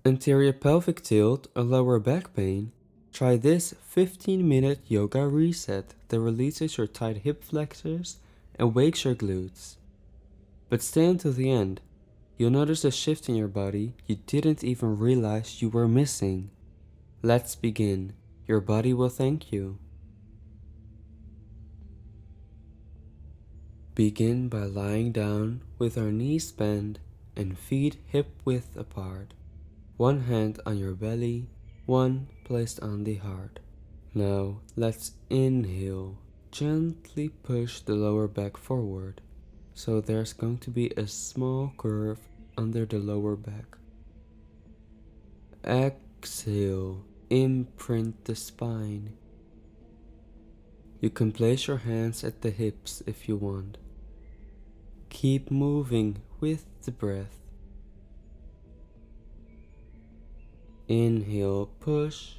Anterior pelvic tilt or lower back pain? Try this 15-minute yoga reset that releases your tight hip flexors and wakes your glutes. But stay until the end. You'll notice a shift in your body you didn't even realize you were missing. Let's begin. Your body will thank you. Begin by lying down with our knees bent and feet hip-width apart. One hand on your belly, one placed on the heart. Now let's inhale. Gently push the lower back forward. So there's going to be a small curve under the lower back. Exhale. Imprint the spine. You can place your hands at the hips if you want. Keep moving with the breath. Inhale, push.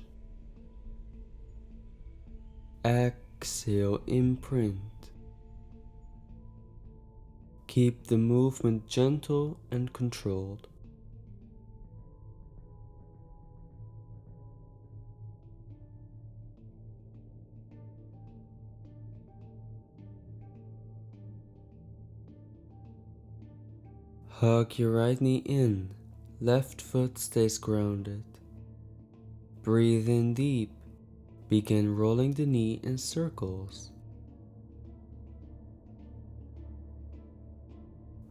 Exhale, imprint. Keep the movement gentle and controlled. Hug your right knee in, left foot stays grounded. Breathe in deep, begin rolling the knee in circles.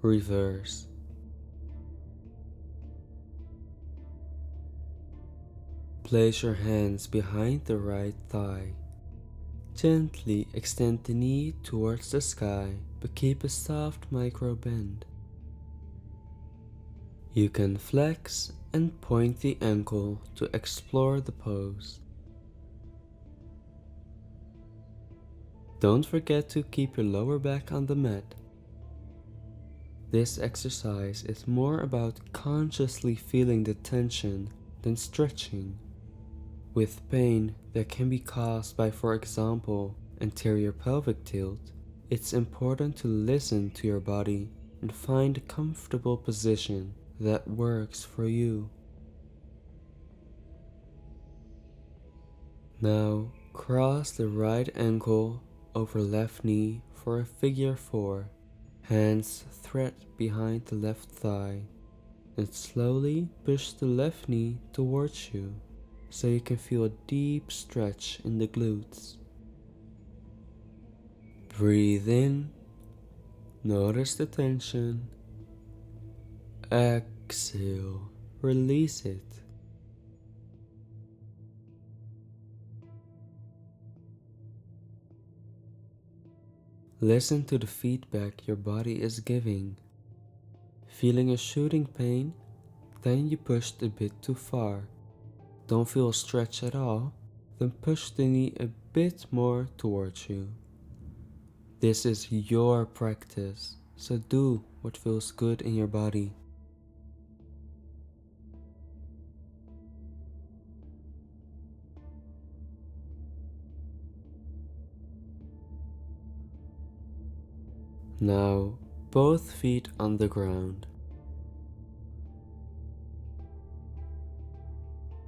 Reverse. Place your hands behind the right thigh. Gently extend the knee towards the sky, but keep a soft micro bend. You can flex and point the ankle to explore the pose. Don't forget to keep your lower back on the mat. This exercise is more about consciously feeling the tension than stretching. With pain that can be caused by, for example, anterior pelvic tilt, it's important to listen to your body and find a comfortable position that works for you. Now cross the right ankle over left knee for a figure 4. Hands thread behind the left thigh and slowly push the left knee towards you so you can feel a deep stretch in the glutes. Breathe in, notice the tension. Exhale, release it. Listen to the feedback your body is giving. Feeling a shooting pain? Then you pushed a bit too far. Don't feel a stretch at all? Then push the knee a bit more towards you. This is your practice, so do what feels good in your body. Now, both feet on the ground.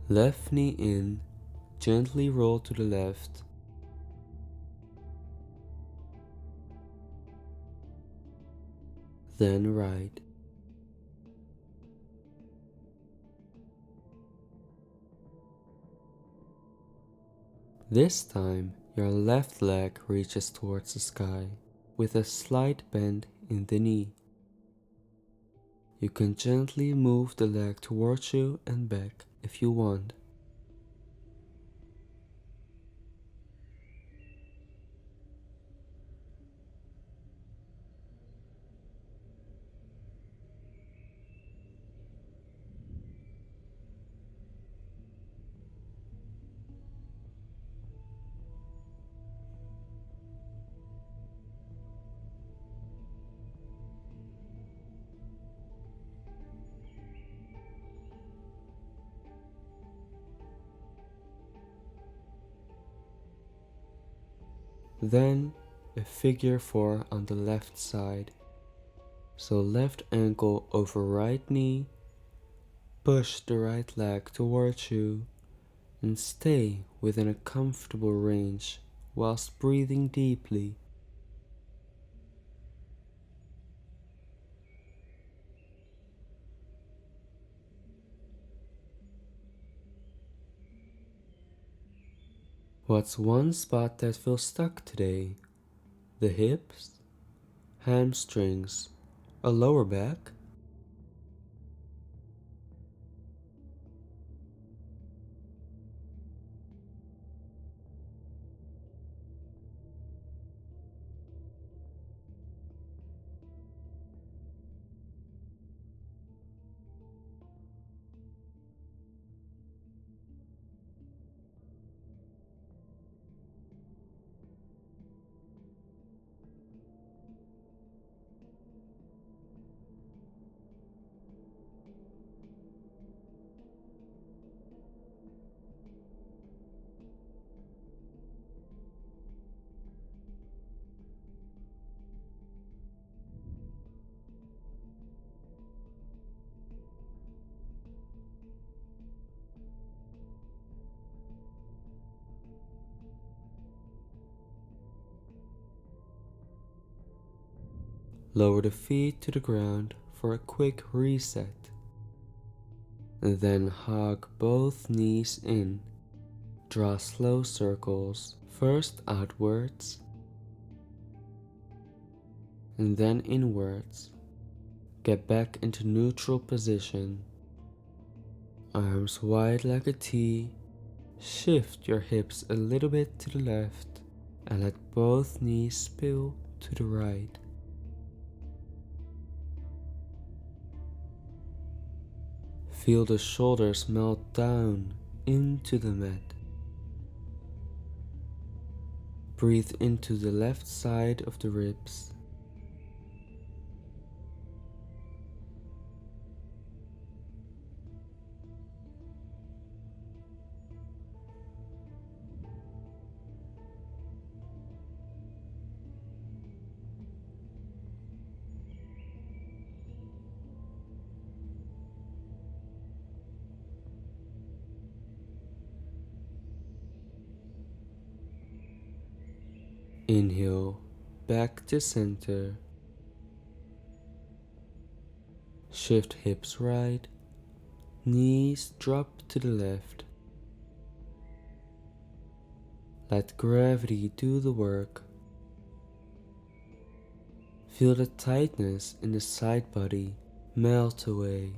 Left knee in, gently roll to the left. Then right. This time, your left leg reaches towards the sky with a slight bend in the knee. You can gently move the leg towards you and back if you want. Then a figure 4 on the left side. So left ankle over right knee, Push the right leg towards you and stay within a comfortable range whilst breathing deeply. What's one spot that feels stuck today? The hips, hamstrings, a lower back? Lower the feet to the ground for a quick reset. And then hug both knees in. Draw slow circles, first outwards and then inwards. Get back into neutral position. Arms wide like a T. Shift your hips a little bit to the left and let both knees spill to the right. Feel the shoulders melt down into the mat. Breathe into the left side of the ribs. Inhale, back to center. Shift hips right, knees drop to the left. Let gravity do the work. Feel the tightness in the side body melt away.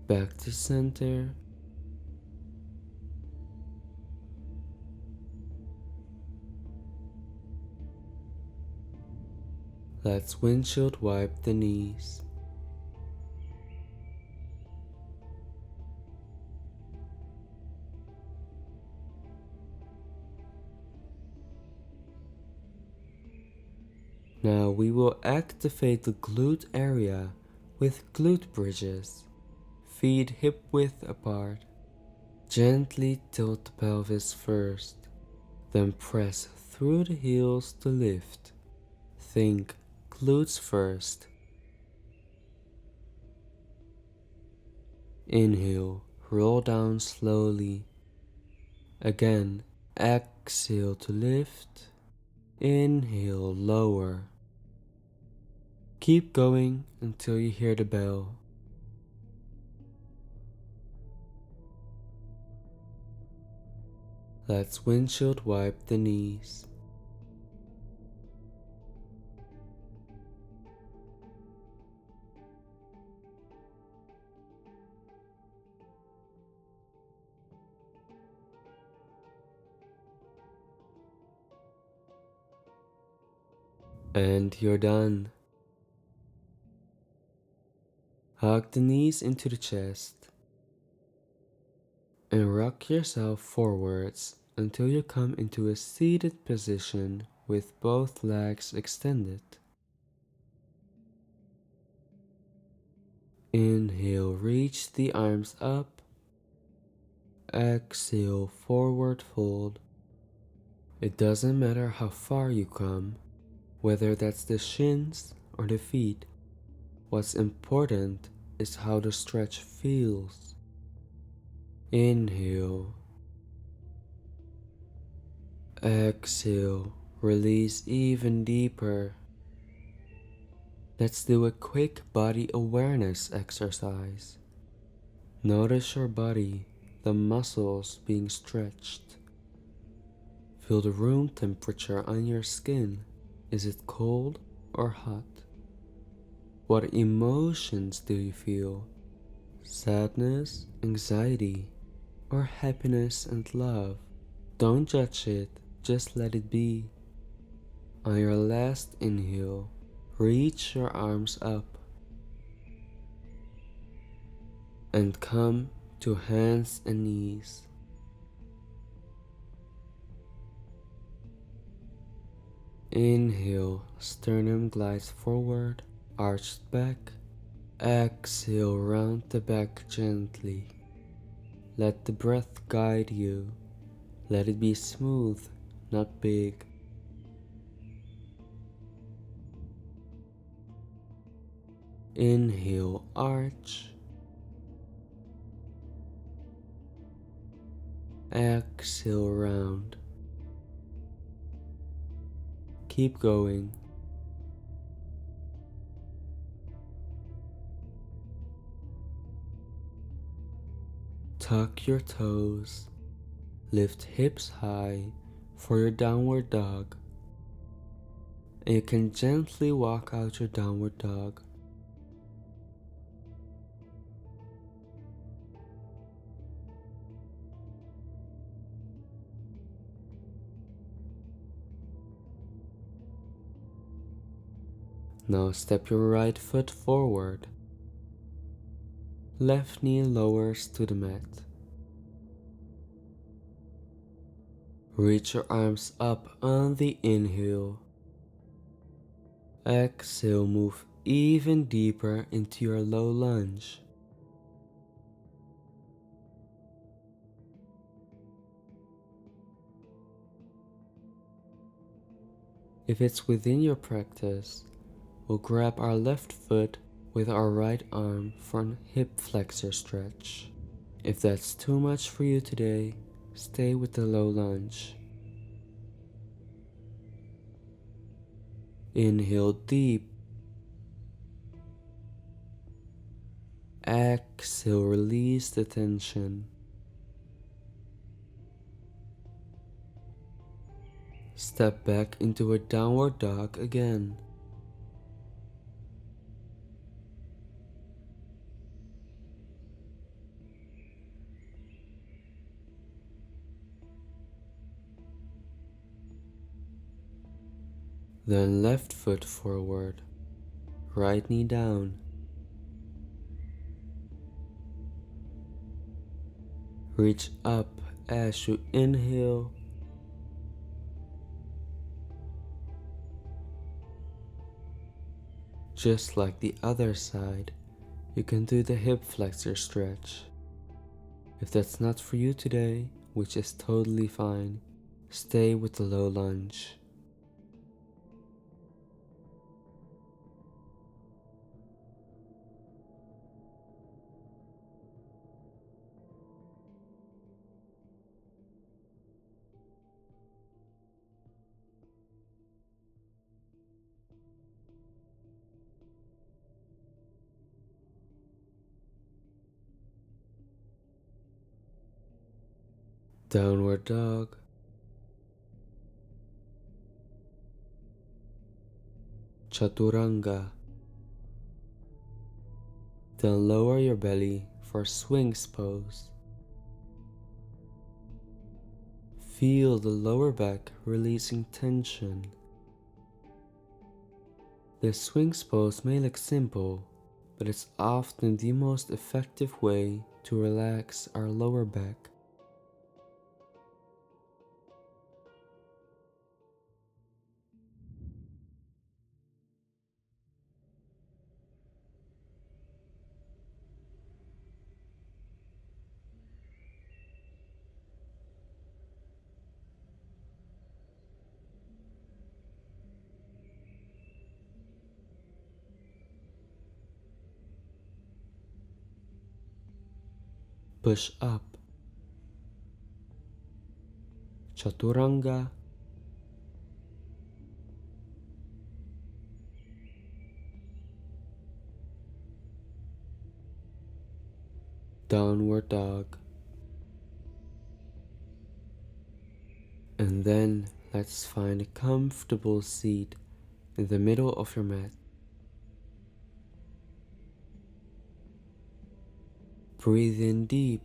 Back to center. Let's windshield wipe the knees. Now we will activate the glute area with glute bridges. Feet hip width apart. Gently tilt the pelvis first, then press through the heels to lift. Think glutes first. Inhale, roll down slowly. Again, exhale to lift. Inhale, lower. Keep going until you hear the bell. Let's windshield wipe the knees. And you're done. Hug the knees into the chest and rock yourself forwards until you come into a seated position with both legs extended. Inhale, reach the arms up. Exhale, forward fold. It doesn't matter how far you come, whether that's the shins or the feet. What's important is how the stretch feels. Inhale. Exhale, release even deeper. Let's do a quick body awareness exercise. Notice your body, the muscles being stretched. Feel the room temperature on your skin. Is it cold or hot? What emotions do you feel? Sadness, anxiety, or happiness and love? Don't judge it, just let it be. On your last inhale, reach your arms up and come to hands and knees. Inhale, sternum glides forward, arched back. Exhale, round the back gently. Let the breath guide you. Let it be smooth, not big. Inhale, arch. Exhale, round. Keep going. Tuck your toes. Lift hips high for your downward dog. And you can gently walk out your downward dog. Now step your right foot forward. Left knee lowers to the mat. Reach your arms up on the inhale. Exhale, move even deeper into your low lunge. If it's within your practice, we'll grab our left foot with our right arm for a hip flexor stretch. If that's too much for you today, stay with the low lunge. Inhale deep. Exhale, release the tension. Step back into a downward dog again. Then left foot forward, right knee down. Reach up as you inhale. Just like the other side, you can do the hip flexor stretch. If that's not for you today, which is totally fine, stay with the low lunge. Downward dog. Chaturanga. Then lower your belly for swings pose. Feel the lower back releasing tension. This swings pose may look simple, but it's often the most effective way to relax our lower back. Push up, chaturanga, downward dog, and then let's find a comfortable seat in the middle of your mat. Breathe in deep.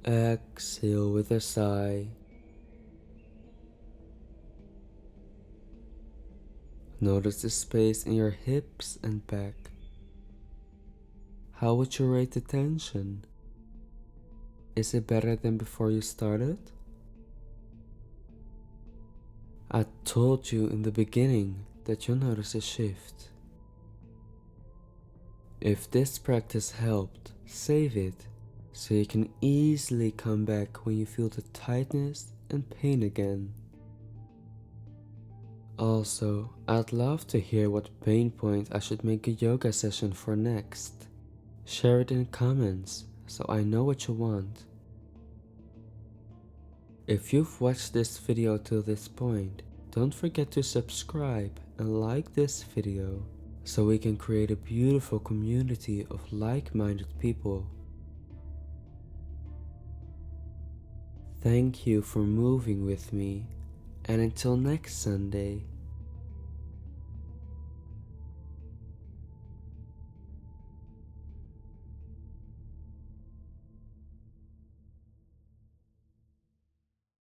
Exhale with a sigh. Notice the space in your hips and back. How would you rate the tension? Is it better than before you started? I told you in the beginning that you'll notice a shift. If this practice helped, save it so you can easily come back when you feel the tightness and pain again. Also, I'd love to hear what pain point I should make a yoga session for next. Share it in comments so I know what you want. If you've watched this video till this point, don't forget to subscribe and like this video so we can create a beautiful community of like-minded people. Thank you for moving with me, and until next Sunday,